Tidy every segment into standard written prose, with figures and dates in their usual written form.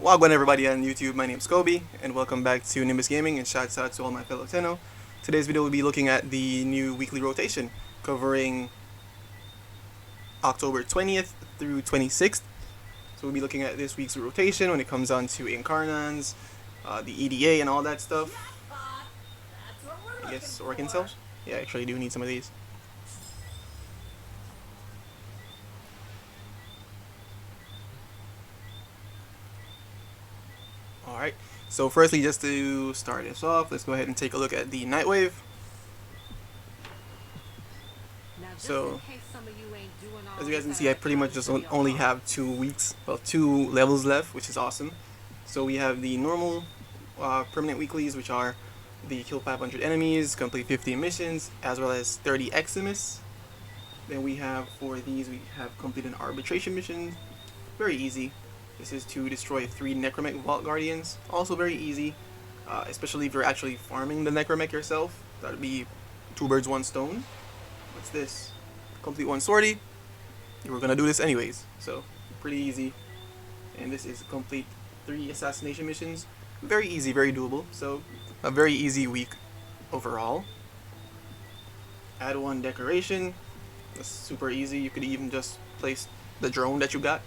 Wagwan everybody on YouTube, my name's Kobe, and welcome back to Nimbus Gaming, and shouts out to all my fellow Tenno. Today's video will be looking at the new weekly rotation, covering October 20th through 26th. So we'll be looking at this week's rotation when it comes on to Incarnons, the EDA and all that stuff. I guess Organ cells? Yeah, I actually do need some of these. Alright, so firstly, just to start this off, let's go ahead and take a look at the Nightwave. So, as you guys can see, I pretty much just only have 2 weeks, well, 2 levels left, which is awesome. So we have the normal permanent weeklies, which are the kill 500 enemies, complete 50 missions, as well as 30 Eximus. Then we have, for these, we have complete an arbitration mission, very easy. This is to destroy 3 Necromech Vault Guardians, also very easy, especially if you're actually farming the Necromech yourself. That would be 2 birds, 1 stone. What's this? Complete 1 sortie. You were gonna do this anyways, so pretty easy. And this is complete 3 assassination missions. Very easy, very doable, so a very easy week overall. Add 1 decoration. That's super easy. You could even just place the drone that you got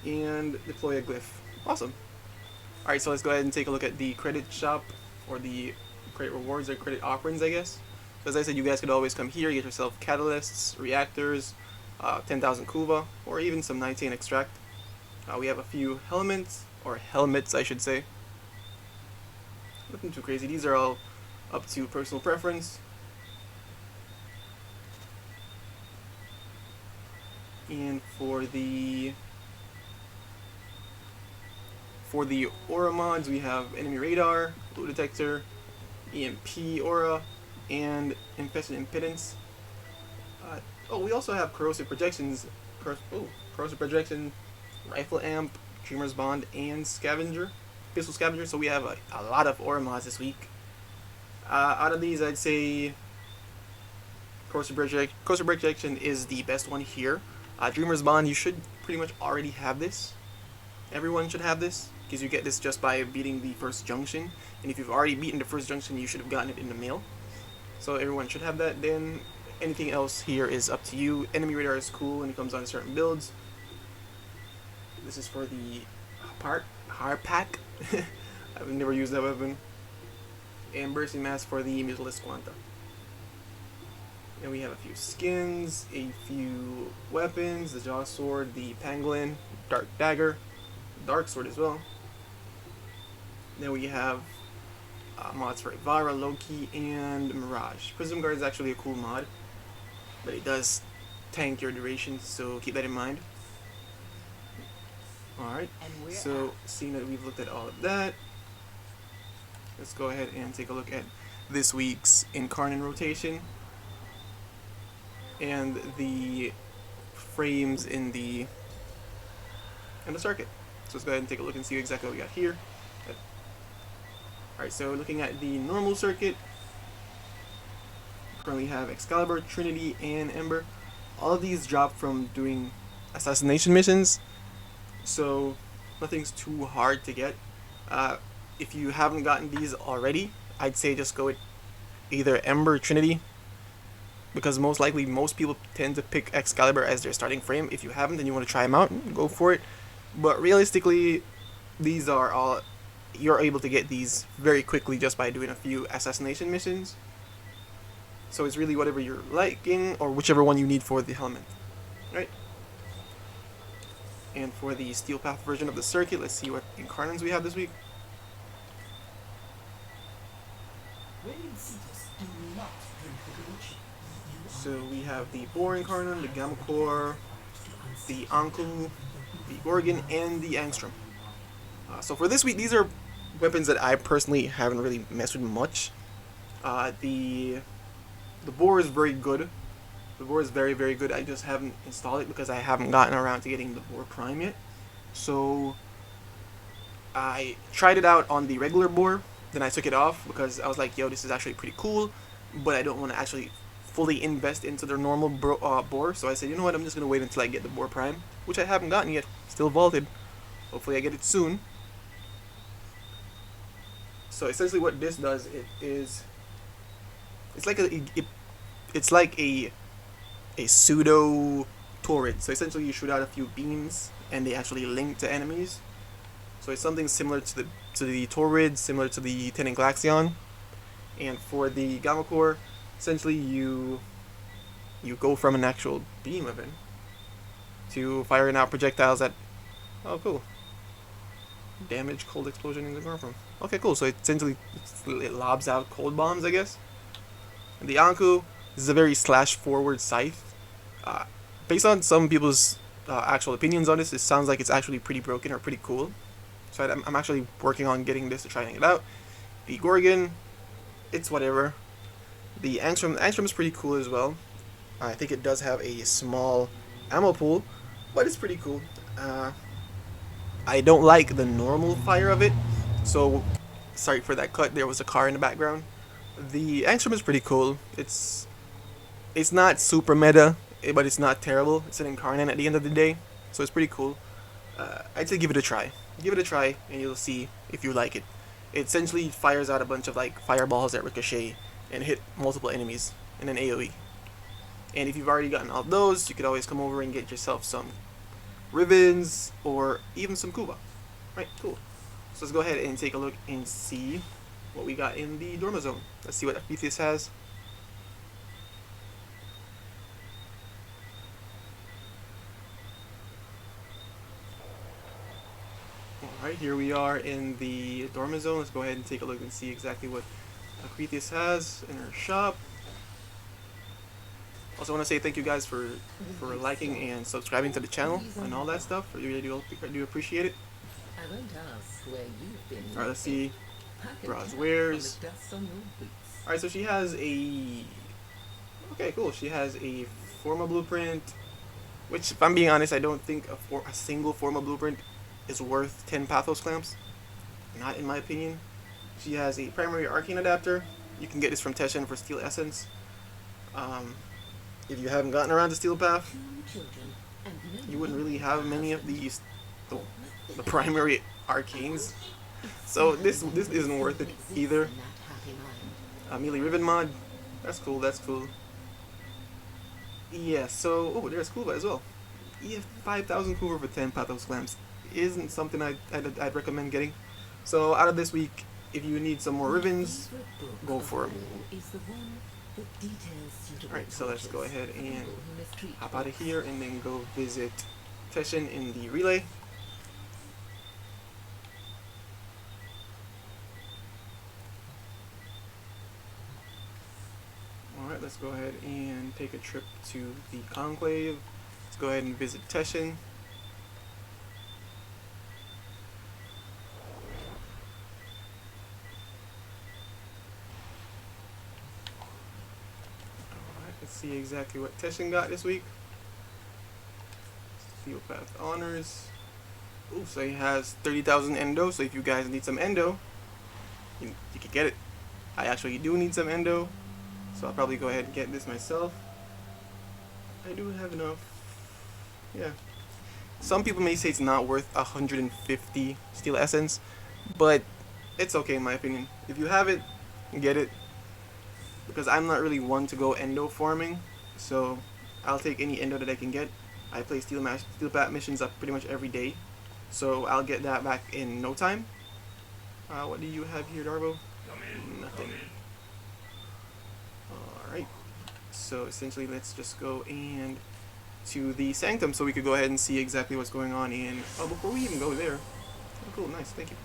and deploy a glyph. Awesome. Alright, so let's go ahead and take a look at the credit shop, or the credit rewards, or credit offerings, I guess. As I said, you guys could always come here, get yourself catalysts, reactors, 10,000 kuva, or even some 19 extract. We have a few helmets, or helmets I should say. Nothing too crazy, these are all up to personal preference. And for the aura mods, we have enemy radar, blue detector, EMP aura, and infested impedance. We also have corrosive projections, corrosive projection, rifle amp, dreamer's bond, and scavenger, pistol scavenger. So we have a lot of aura mods this week. Out of these, I'd say corrosive projection is the best one here. Dreamer's bond, you should pretty much already have this. Everyone should have this, because you get this just by beating the first junction, and if you've already beaten the first junction, you should have gotten it in the mail. So everyone should have that. Then anything else here is up to you. Enemy radar is cool when it comes on certain builds. This is for the Harpak. I've never used that weapon. And bursting mass for the Mutilus Quanta. And we have a few skins, a few weapons, the Jaw Sword, the Pangolin, Dark Dagger, Dark Sword as well. Then we have mods for Ivara, Loki, and Mirage. Prism Guard is actually a cool mod, but it does tank your duration, so keep that in mind. Alright, so seeing that we've looked at all of that, let's go ahead and take a look at this week's Incarnon rotation and the frames in the circuit. So let's go ahead and take a look and see exactly what we got here. Alright, so looking at the normal circuit, we currently have Excalibur, Trinity, and Ember. All of these drop from doing assassination missions, so nothing's too hard to get. If you haven't gotten these already, I'd say just go with either Ember or Trinity, because most likely most people tend to pick Excalibur as their starting frame. If you haven't and you want to try them out, go for it. But realistically, these are all, you're able to get these very quickly just by doing a few assassination missions. So it's really whatever you're liking, or whichever one you need for the helmet. Right? And for the Steel Path version of the circuit, let's see what Incarnons we have this week. So we have the Boar Incarnon, the Gamma Core, the Anku, the Gorgon, and the Angstrom. So for this week, these are weapons that I personally haven't really messed with much. The Boar is very good. The Boar is very, very good. I just haven't installed it because I haven't gotten around to getting the Boar Prime yet. So I tried it out on the regular Boar, then I took it off because I was like, yo, this is actually pretty cool, but I don't want to actually fully invest into their normal Boar. So I said, you know what, I'm just going to wait until I get the Boar Prime, which I haven't gotten yet. Still vaulted. Hopefully I get it soon. So essentially what this does, it's like a pseudo turret. So essentially you shoot out a few beams and they actually link to enemies. So it's something similar to the turret, similar to the tennocreate. And for the Gamma Core, essentially you go from an actual beam of it to firing out projectiles that, oh cool, damage cold explosion in the Warframe. Okay, cool. So it essentially it lobs out cold bombs, I guess. And the Anku, this is a very slash forward scythe. Based on some people's actual opinions on this, it sounds like it's actually pretty broken or pretty cool. So I'm actually working on getting this to trying it out. The Gorgon, it's whatever. The Angstrom is pretty cool as well. I think it does have a small ammo pool, but it's pretty cool. I don't like the normal fire of it, so sorry for that cut. There was a car in the background. The Angstrom is pretty cool. It's not super meta, but it's not terrible. It's an Incarnon at the end of the day, so it's pretty cool. I'd say give it a try. Give it a try, and you'll see if you like it. It essentially fires out a bunch of like fireballs that ricochet and hit multiple enemies in an AoE. And if you've already gotten all those, you could always come over and get yourself some ribbons or even some Kuba. Right, cool. So let's go ahead and take a look and see what we got in the Dorma Zone. Let's see what Acrithis has. Alright, here we are in the Dorma Zone. Let's go ahead and take a look and see exactly what Acrithis has in her shop. Also, I want to say thank you guys for liking and subscribing to the channel and all that stuff. I really do appreciate it. Alright, let's see. Browse wares. Alright, so she has a... Okay, cool. She has a Forma blueprint, which, if I'm being honest, I don't think a single Forma blueprint is worth 10 Pathos clamps. Not in my opinion. She has a primary arcane adapter. You can get this from Teshin for Steel Essence. If you haven't gotten around to Steel Path, you wouldn't really have many of these the primary arcanes. So this isn't worth it either. Melee Ribbon mod, that's cool, that's cool. Yeah, so there's Kuba as well. Yeah, 5,000 Kuba for 10 Pathos clamps isn't something I'd recommend getting. So out of this week, if you need some more ribbons, go for them. Alright, so let's go ahead and hop out of here and then go visit Teshin in the relay. Alright, let's go ahead and take a trip to the Conclave. Let's go ahead and visit Teshin. Let's see exactly what Teshin got this week. Steel Path Honors. Ooh, so he has 30,000 Endo, so if you guys need some Endo, you can get it. I actually do need some Endo, so I'll probably go ahead and get this myself. I do have enough. Yeah. Some people may say it's not worth 150 Steel Essence, but it's okay in my opinion. If you have it, get it. Because I'm not really one to go endo farming, so I'll take any endo that I can get. I play Steel Path missions up pretty much every day, so I'll get that back in no time. What do you have here, Darbo? Nothing. Alright, so essentially let's just go and to the Sanctum so we could go ahead and see exactly what's going on in... Oh, before we even go there... Oh, cool, nice, thank you.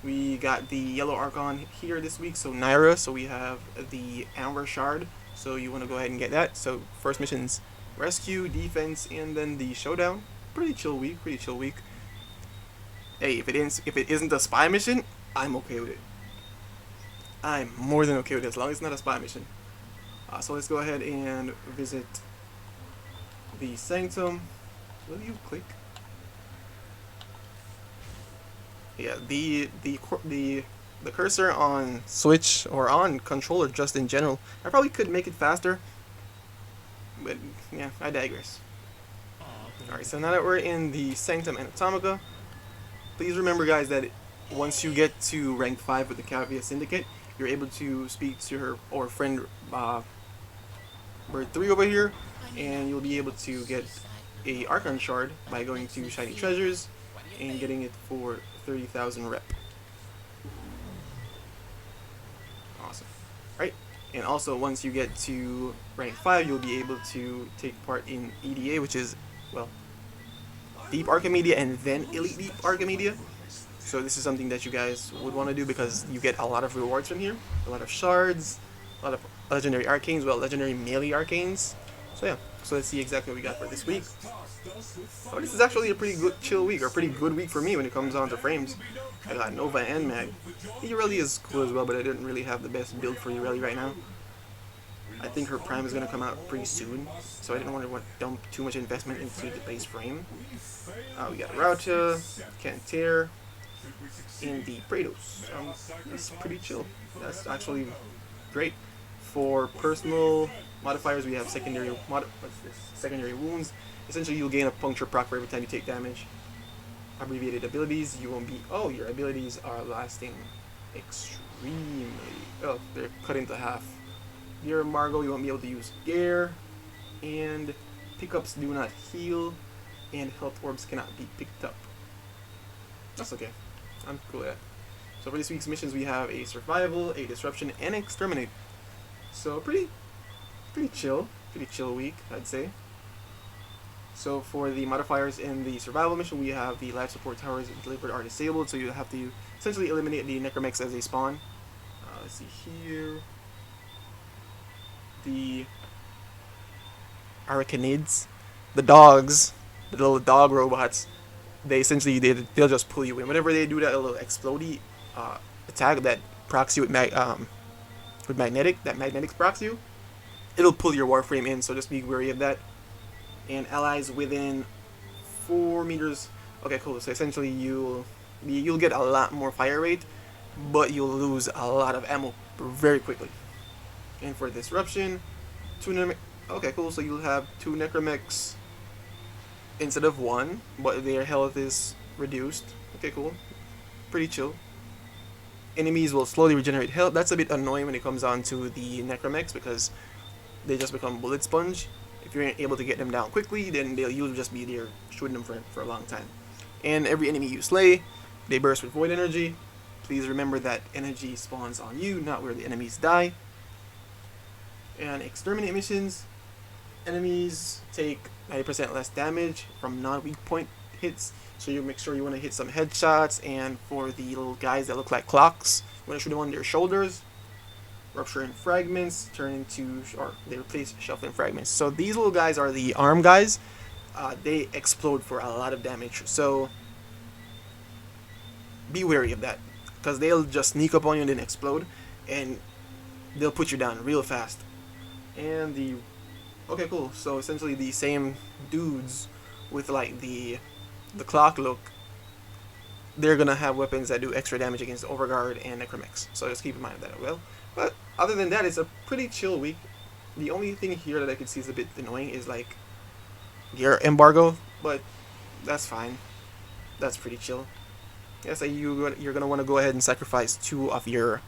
We got the yellow Archon here this week, so Naira, so we have the Amber Shard, so you want to go ahead and get that. So first mission's rescue, defense, and then the showdown. Pretty chill week. Hey, if it isn't a spy mission, I'm okay with it. I'm more than okay with it, as long as it's not a spy mission. So let's go ahead and visit the Sanctum. Will you click? Yeah, the cursor on Switch or on controller just in general, I probably could make it faster, but yeah, I digress. Alright, so now that we're in the Sanctum Anatomica, please remember, guys, that once you get to rank 5 with the Cavia Syndicate, you're able to speak to her or friend Bird 3 over here, and you'll be able to get a Archon Shard by going to Shiny Treasures and getting it for 30,000 rep. Awesome. Right? And also, once you get to rank 5, you'll be able to take part in EDA, which is, well, Deep Archimedea and then Elite Deep Archimedea. So this is something that you guys would want to do because you get a lot of rewards from here. A lot of shards, a lot of legendary arcanes, well, legendary melee arcanes. So yeah, so let's see exactly what we got for this week. Oh, this is actually a pretty good chill week, or a pretty good week for me when it comes down to frames. I got Nova and Mag. Ureli is cool as well, but I didn't really have the best build for Ureli right now. I think her prime is going to come out pretty soon, so I didn't want to dump too much investment into the base frame. We got Rauta, Canter, and the Praetos. That's pretty chill. That's actually great. For personal modifiers, we have secondary secondary wounds. Essentially, you'll gain a puncture proc for every time you take damage. Abbreviated abilities, you won't be. Oh, your abilities are lasting extremely. Oh, they're cut into half. Gear Embargo, you won't be able to use Gear, and pickups do not heal, and health orbs cannot be picked up. That's okay. I'm cool with that. So for this week's missions, we have a Survival, a Disruption, and Exterminate. So pretty chill week, I'd say. So for the modifiers in the Survival mission, we have the life support towers delivered are disabled, so you have to essentially eliminate the Necromechs as they spawn. Let's see here. The Arachnids, the dogs, the little dog robots, they essentially they'll just pull you in. Whenever they do that little explodey attack that procs you with magnetic procs you, it'll pull your Warframe in. So just be wary of that. And allies within 4 meters. Okay, cool. So essentially you'll get a lot more fire rate, but you'll lose a lot of ammo very quickly. And for Disruption, 2 okay, cool. So you'll have 2 Necromechs instead of 1, but their health is reduced. Okay, cool. Pretty chill. Enemies will slowly regenerate health. That's a bit annoying when it comes on to the Necromechs because they just become bullet sponge. If you're able to get them down quickly, then you'll just be there shooting them for a long time. And every enemy you slay, they burst with void energy. Please remember that energy spawns on you, not where the enemies die. And Exterminate missions, enemies take 90% less damage from non-weak point hits, so you make sure you want to hit some headshots. And for the little guys that look like clocks, you want to shoot them on their shoulders. Rupture and Fragments turn into, or they replace Shuffling Fragments. So these little guys are the arm guys. They explode for a lot of damage, so be wary of that, because they'll just sneak up on you and then explode, and they'll put you down real fast. And the okay, cool. So essentially the same dudes with like the clock look, they're gonna have weapons that do extra damage against Overguard and Necromechs. So just keep in mind of that as well. But other than that, it's a pretty chill week. The only thing here that I could see is a bit annoying is like Gear Embargo, but that's fine. That's pretty chill. Yes, you're gonna want to go ahead and sacrifice 2 of your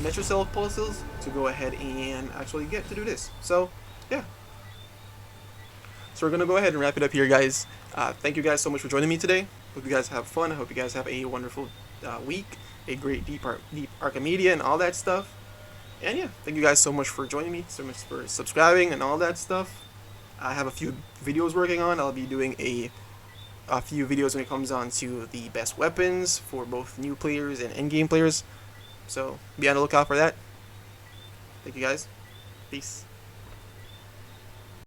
Metrocell pulses to go ahead and actually get to do this. So yeah. So we're gonna go ahead and wrap it up here, guys. Thank you guys so much for joining me today. Hope you guys have fun. I hope you guys have a wonderful week, a great deep Archimedea and all that stuff. And yeah, thank you guys so much for joining me, so much for subscribing and all that stuff. I have a few videos working on. I'll be doing a few videos when it comes on to the best weapons for both new players and endgame players. So be on the lookout for that. Thank you guys. Peace.